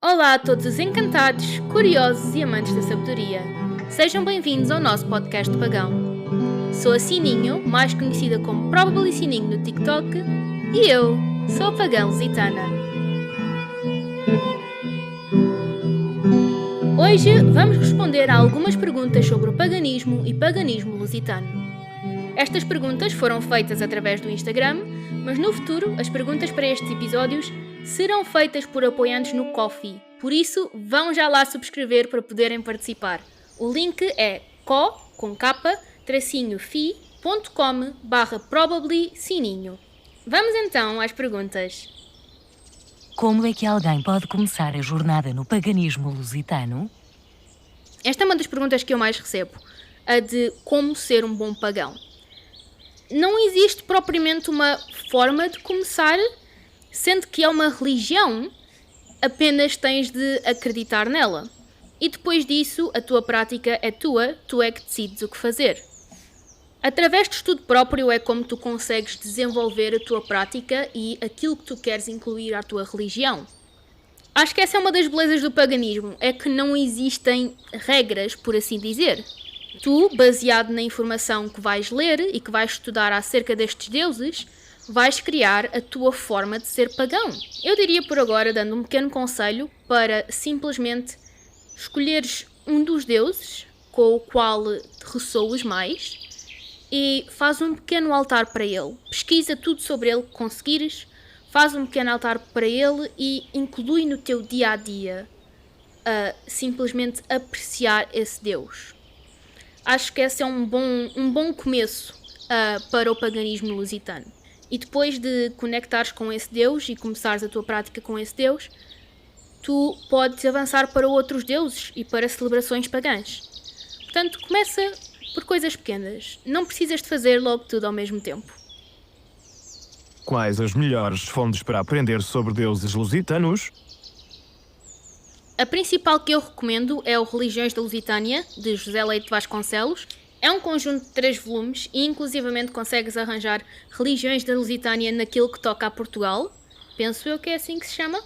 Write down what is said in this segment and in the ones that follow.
Olá a todos os encantados, curiosos e amantes da sabedoria. Sejam bem-vindos ao nosso podcast pagão. Sou a Sininho, mais conhecida como Probably Sininho no TikTok, e eu sou a pagã lusitana. Hoje vamos responder a algumas perguntas sobre o paganismo e paganismo lusitano. Estas perguntas foram feitas através do Instagram, mas no futuro as perguntas para estes episódios serão feitas por apoiantes no Ko-fi. Por isso, vão já lá subscrever para poderem participar. O link é ko.fi.com/probablysininho. Vamos então às perguntas. Como é que alguém pode começar a jornada no paganismo lusitano? Esta é uma das perguntas que eu mais recebo, a de como ser um bom pagão. Não existe propriamente uma forma de começar, sendo que é uma religião, apenas tens de acreditar nela. E depois disso, a tua prática é tua, tu é que decides o que fazer. Através de estudo próprio é como tu consegues desenvolver a tua prática e aquilo que tu queres incluir à tua religião. Acho que essa é uma das belezas do paganismo, é que não existem regras, por assim dizer. Tu, baseado na informação que vais ler e que vais estudar acerca destes deuses, vais criar a tua forma de ser pagão. Eu diria por agora, dando um pequeno conselho, para simplesmente escolheres um dos deuses com o qual te ressoas mais e faz um pequeno altar para ele. Pesquisa tudo sobre ele que conseguires, faz um pequeno altar para ele e inclui no teu dia-a-dia simplesmente apreciar esse deus. Acho que esse é um bom começo para o paganismo lusitano. E depois de conectares com esse Deus e começares a tua prática com esse Deus, tu podes avançar para outros deuses e para celebrações pagãs. Portanto, começa por coisas pequenas. Não precisas de fazer logo tudo ao mesmo tempo. Quais as melhores fontes para aprender sobre deuses lusitanos? A principal que eu recomendo é o Religiões da Lusitânia, de José Leite Vasconcelos. É um conjunto de 3 volumes e inclusivamente consegues arranjar Religiões da Lusitânia naquilo que toca a Portugal. Penso eu que é assim que se chama.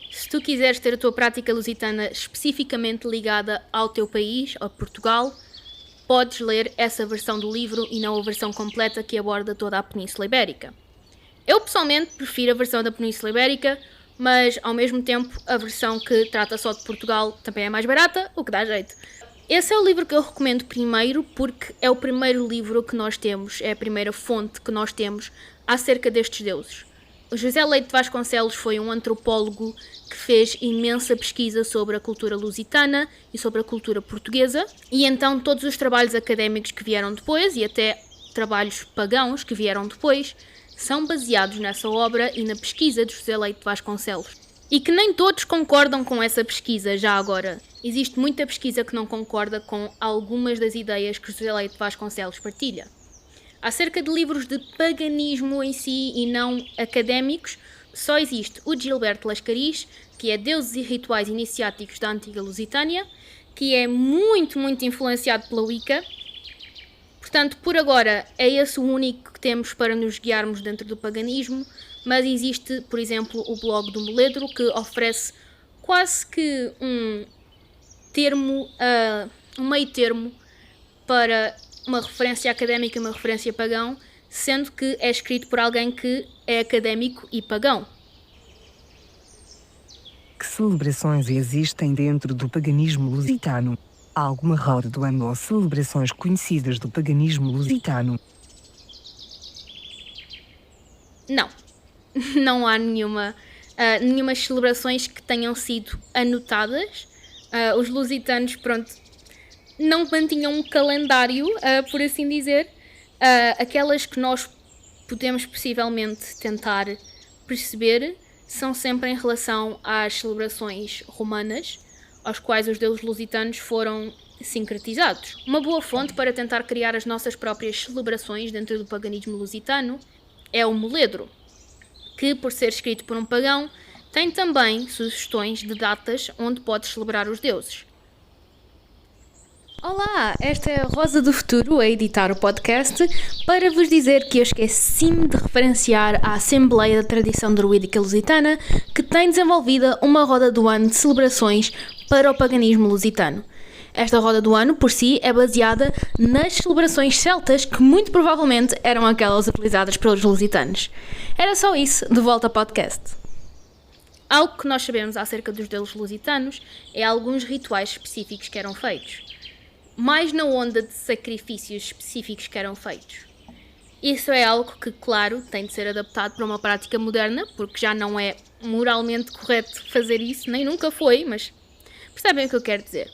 Se tu quiseres ter a tua prática lusitana especificamente ligada ao teu país, a Portugal, podes ler essa versão do livro e não a versão completa que aborda toda a Península Ibérica. Eu pessoalmente prefiro a versão da Península Ibérica, mas ao mesmo tempo a versão que trata só de Portugal também é mais barata, o que dá jeito. Esse é o livro que eu recomendo primeiro porque é o primeiro livro que nós temos, é a primeira fonte que nós temos acerca destes deuses. O José Leite Vasconcelos foi um antropólogo que fez imensa pesquisa sobre a cultura lusitana e sobre a cultura portuguesa, e então todos os trabalhos académicos que vieram depois e até trabalhos pagãos que vieram depois são baseados nessa obra e na pesquisa de José Leite Vasconcelos. E que nem todos concordam com essa pesquisa, já agora. Existe muita pesquisa que não concorda com algumas das ideias que José Leite Vasconcelos partilha. Acerca de livros de paganismo em si e não académicos, só existe o de Gilberto Lascaris, que é Deuses e Rituais Iniciáticos da Antiga Lusitânia, que é muito influenciado pela Wicca. Portanto, por agora, é esse o único que temos para nos guiarmos dentro do paganismo, mas existe, por exemplo, o blog do Moledro, que oferece quase que um meio termo para uma referência académica e uma referência pagão, sendo que é escrito por alguém que é académico e pagão. Que celebrações existem dentro do paganismo lusitano? Há alguma roda do ano ou celebrações conhecidas do paganismo lusitano? Não. Não há nenhumas celebrações que tenham sido anotadas. Os lusitanos, não mantinham um calendário, por assim dizer. Aquelas que nós podemos possivelmente tentar perceber são sempre em relação às celebrações romanas, aos quais os deuses lusitanos foram sincretizados. Uma boa fonte para tentar criar as nossas próprias celebrações dentro do paganismo lusitano é o Moledro, que, por ser escrito por um pagão, tem também sugestões de datas onde podes celebrar os deuses. Olá, esta é a Rosa do Futuro a editar o podcast para vos dizer que eu esqueci-me de referenciar a Assembleia da Tradição Druídica Lusitana, que tem desenvolvida uma roda do ano de celebrações para o paganismo lusitano. Esta roda do ano, por si, é baseada nas celebrações celtas que muito provavelmente eram aquelas utilizadas pelos lusitanos. Era só isso, de volta ao podcast. Algo que nós sabemos acerca dos deuses lusitanos é alguns rituais específicos que eram feitos. Mais na onda de sacrifícios específicos que eram feitos. Isso é algo que, claro, tem de ser adaptado para uma prática moderna, porque já não é moralmente correto fazer isso, nem nunca foi, mas percebem o que eu quero dizer.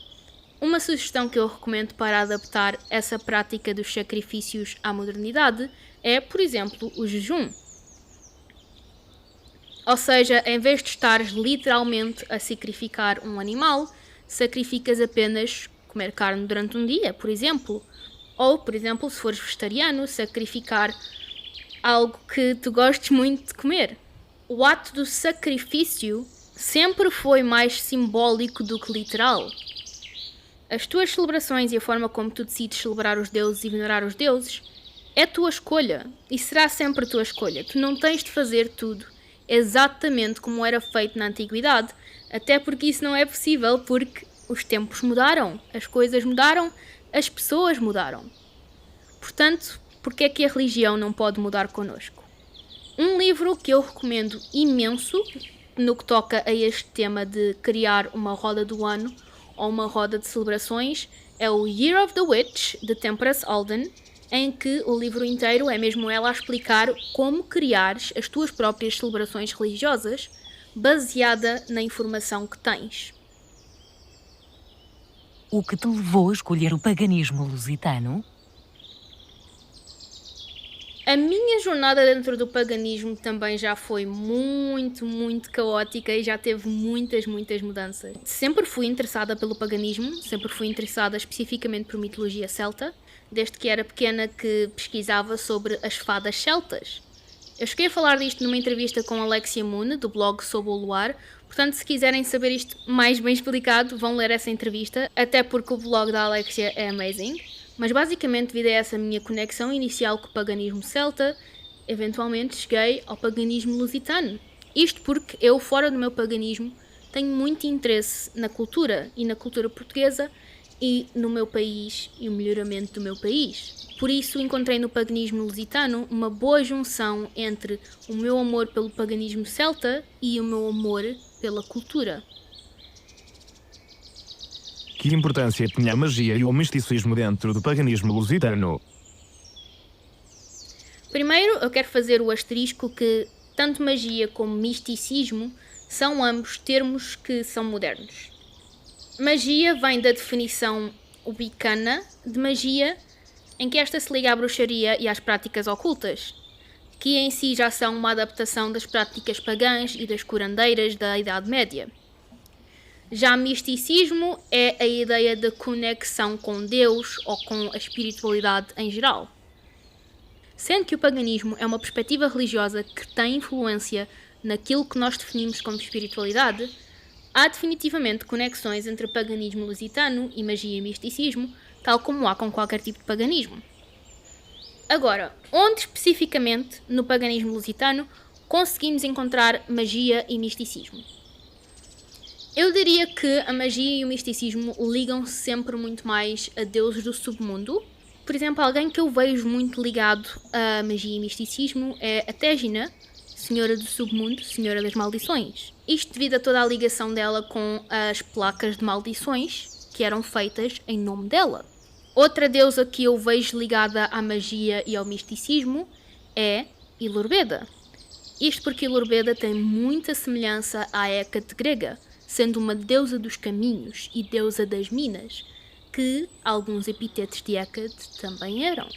Uma sugestão que eu recomendo para adaptar essa prática dos sacrifícios à modernidade é, por exemplo, o jejum. Ou seja, em vez de estares literalmente a sacrificar um animal, sacrificas apenas comer carne durante um dia, por exemplo. Ou, por exemplo, se fores vegetariano, sacrificar algo que tu gostes muito de comer. O ato do sacrifício sempre foi mais simbólico do que literal. As tuas celebrações e a forma como tu decides celebrar os deuses e venerar os deuses é a tua escolha. E será sempre a tua escolha. Tu não tens de fazer tudo exatamente como era feito na antiguidade, até porque isso não é possível, porque os tempos mudaram, as coisas mudaram, as pessoas mudaram. Portanto, porque é que a religião não pode mudar connosco? Um livro que eu recomendo imenso no que toca a este tema de criar uma roda do ano ou uma roda de celebrações é o Year of the Witch, de Temperance Alden, em que o livro inteiro é mesmo ela a explicar como criares as tuas próprias celebrações religiosas baseada na informação que tens. O que te levou a escolher o paganismo lusitano? A minha jornada dentro do paganismo também já foi muito caótica e já teve muitas mudanças. Sempre fui interessada pelo paganismo, sempre fui interessada especificamente por mitologia celta, desde que era pequena que pesquisava sobre as fadas celtas. Eu cheguei a falar disto numa entrevista com Alexia Moon, do blog Sob o Luar, portanto, se quiserem saber isto mais bem explicado, vão ler essa entrevista, até porque o blog da Alexia é amazing. Mas basicamente, devido a essa minha conexão inicial com o paganismo celta, eventualmente cheguei ao paganismo lusitano. Isto porque eu, fora do meu paganismo, tenho muito interesse na cultura e na cultura portuguesa e no meu país e o melhoramento do meu país. Por isso encontrei no paganismo lusitano uma boa junção entre o meu amor pelo paganismo celta e o meu amor pela cultura. Que importância tinha a magia e o misticismo dentro do paganismo lusitano? Primeiro, eu quero fazer o asterisco que tanto magia como misticismo são ambos termos que são modernos. Magia vem da definição wicana de magia, em que esta se liga à bruxaria e às práticas ocultas, que em si já são uma adaptação das práticas pagãs e das curandeiras da Idade Média. Já misticismo é a ideia de conexão com Deus ou com a espiritualidade em geral. Sendo que o paganismo é uma perspectiva religiosa que tem influência naquilo que nós definimos como espiritualidade, há definitivamente conexões entre paganismo lusitano e magia e misticismo, tal como há com qualquer tipo de paganismo. Agora, onde especificamente no paganismo lusitano conseguimos encontrar magia e misticismo? Eu diria que a magia e o misticismo ligam-se sempre muito mais a deuses do submundo. Por exemplo, alguém que eu vejo muito ligado a magia e misticismo é a Tégina, Senhora do Submundo, Senhora das Maldições. Isto devido a toda a ligação dela com as placas de maldições que eram feitas em nome dela. Outra deusa que eu vejo ligada à magia e ao misticismo é Ilurbeda. Isto porque Ilurbeda tem muita semelhança à Hécate grega, sendo uma deusa dos caminhos e deusa das minas, que alguns epítetos de Hécate também eram.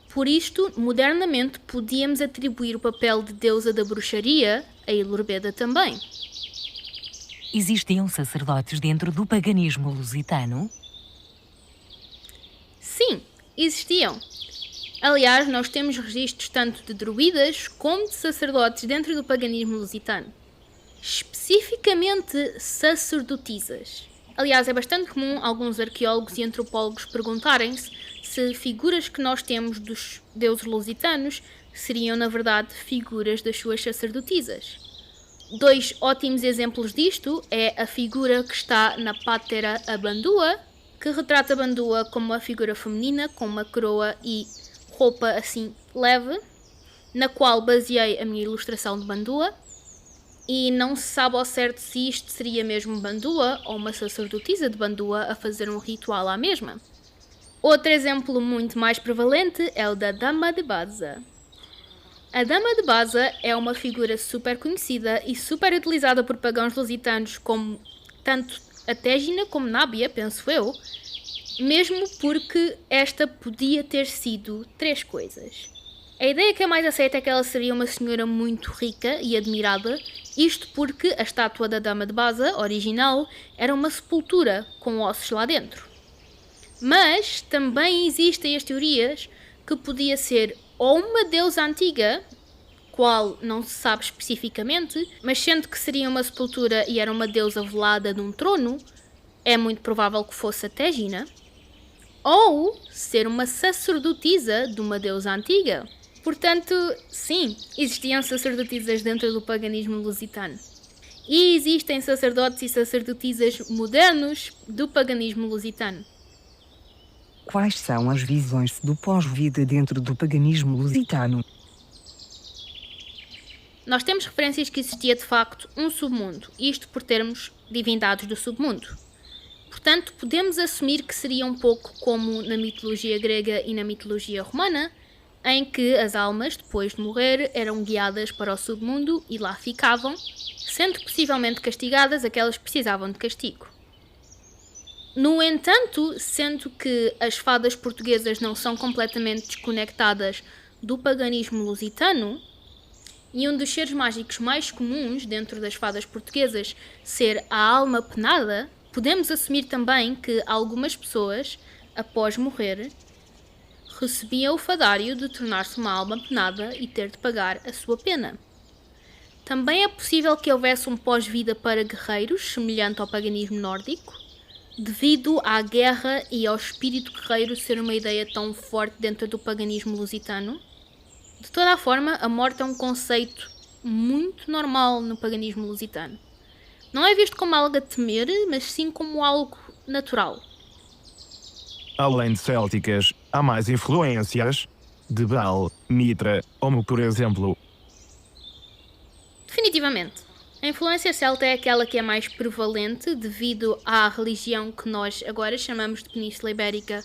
Por isto, modernamente, podíamos atribuir o papel de deusa da bruxaria a Ilurbeda também. Existiam sacerdotes dentro do paganismo lusitano? Sim, existiam. Aliás, nós temos registros tanto de druidas como de sacerdotes dentro do paganismo lusitano. Especificamente sacerdotisas. Aliás, é bastante comum alguns arqueólogos e antropólogos perguntarem-se se figuras que nós temos dos deuses lusitanos seriam, na verdade, figuras das suas sacerdotisas. 2 ótimos exemplos disto é a figura que está na Pátera a Bandua, que retrata Bandua como uma figura feminina com uma coroa e roupa assim leve, na qual baseei a minha ilustração de Bandua, e não se sabe ao certo se isto seria mesmo Bandua ou uma sacerdotisa de Bandua a fazer um ritual à mesma. Outro exemplo muito mais prevalente é o da Dama de Baza. A Dama de Baza é uma figura super conhecida e super utilizada por pagãos lusitanos como tanto a Tégina como Nábia, penso eu, mesmo porque esta podia ter sido 3 coisas. A ideia que é mais aceita é que ela seria uma senhora muito rica e admirada, isto porque a estátua da Dama de Baza, original, era uma sepultura com ossos lá dentro. Mas também existem as teorias que podia ser ou uma deusa antiga, qual não se sabe especificamente, mas sendo que seria uma sepultura e era uma deusa velada num trono, é muito provável que fosse a Tégina, ou ser uma sacerdotisa de uma deusa antiga. Portanto, sim, existiam sacerdotisas dentro do paganismo lusitano. E existem sacerdotes e sacerdotisas modernos do paganismo lusitano. Quais são as visões do pós-vida dentro do paganismo lusitano? Nós temos referências que existia de facto um submundo, isto por termos divindades do submundo. Portanto, podemos assumir que seria um pouco como na mitologia grega e na mitologia romana, em que as almas, depois de morrer, eram guiadas para o submundo e lá ficavam, sendo possivelmente castigadas aquelas que precisavam de castigo. No entanto, sendo que as fadas portuguesas não são completamente desconectadas do paganismo lusitano, e um dos seres mágicos mais comuns dentro das fadas portuguesas ser a alma penada, podemos assumir também que algumas pessoas, após morrer, recebiam o fadário de tornar-se uma alma penada e ter de pagar a sua pena. Também é possível que houvesse um pós-vida para guerreiros, semelhante ao paganismo nórdico, devido à guerra e ao espírito guerreiro ser uma ideia tão forte dentro do paganismo lusitano. De toda a forma, a morte é um conceito muito normal no paganismo lusitano. Não é visto como algo a temer, mas sim como algo natural. Além de célticas, há mais influências de Baal, Mitra, como por exemplo. Definitivamente. A influência celta é aquela que é mais prevalente devido à religião que nós agora chamamos de Península Ibérica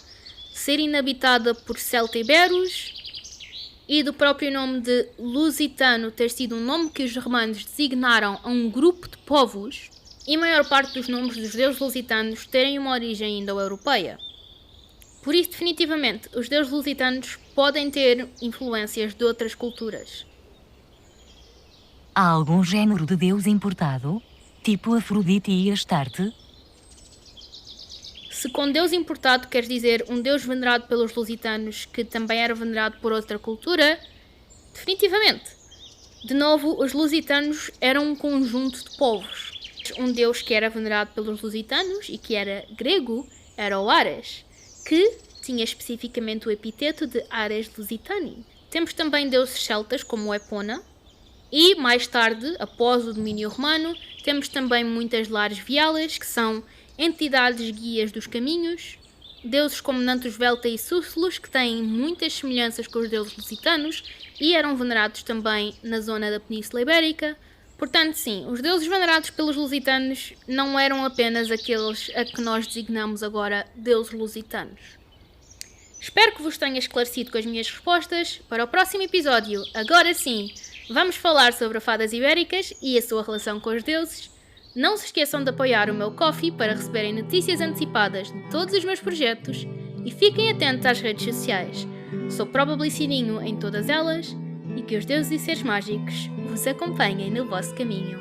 ser inabitada por celta-iberos e do próprio nome de lusitano ter sido um nome que os romanos designaram a um grupo de povos e a maior parte dos nomes dos deuses lusitanos terem uma origem indo-europeia. Por isso, definitivamente, os deuses lusitanos podem ter influências de outras culturas. Há algum género de deus importado? Tipo Afrodite e Astarte? Se com deus importado queres dizer um deus venerado pelos lusitanos que também era venerado por outra cultura, definitivamente. De novo, os lusitanos eram um conjunto de povos. Um deus que era venerado pelos lusitanos e que era grego era o Ares, que tinha especificamente o epiteto de Ares Lusitani. Temos também deuses celtas como Epona e, mais tarde, após o domínio romano, temos também muitas lares vialas, que são entidades guias dos caminhos, deuses como Nantus Velta e Sússulos, que têm muitas semelhanças com os deuses lusitanos e eram venerados também na zona da Península Ibérica. Portanto, sim, os deuses venerados pelos lusitanos não eram apenas aqueles a que nós designamos agora deuses lusitanos. Espero que vos tenha esclarecido com as minhas respostas. Para o próximo episódio, agora sim, vamos falar sobre fadas ibéricas e a sua relação com os deuses. Não se esqueçam de apoiar o meu Ko-fi para receberem notícias antecipadas de todos os meus projetos e fiquem atentos às redes sociais. Sou Probably Sininho em todas elas e que os deuses e seres mágicos vos acompanhem no vosso caminho.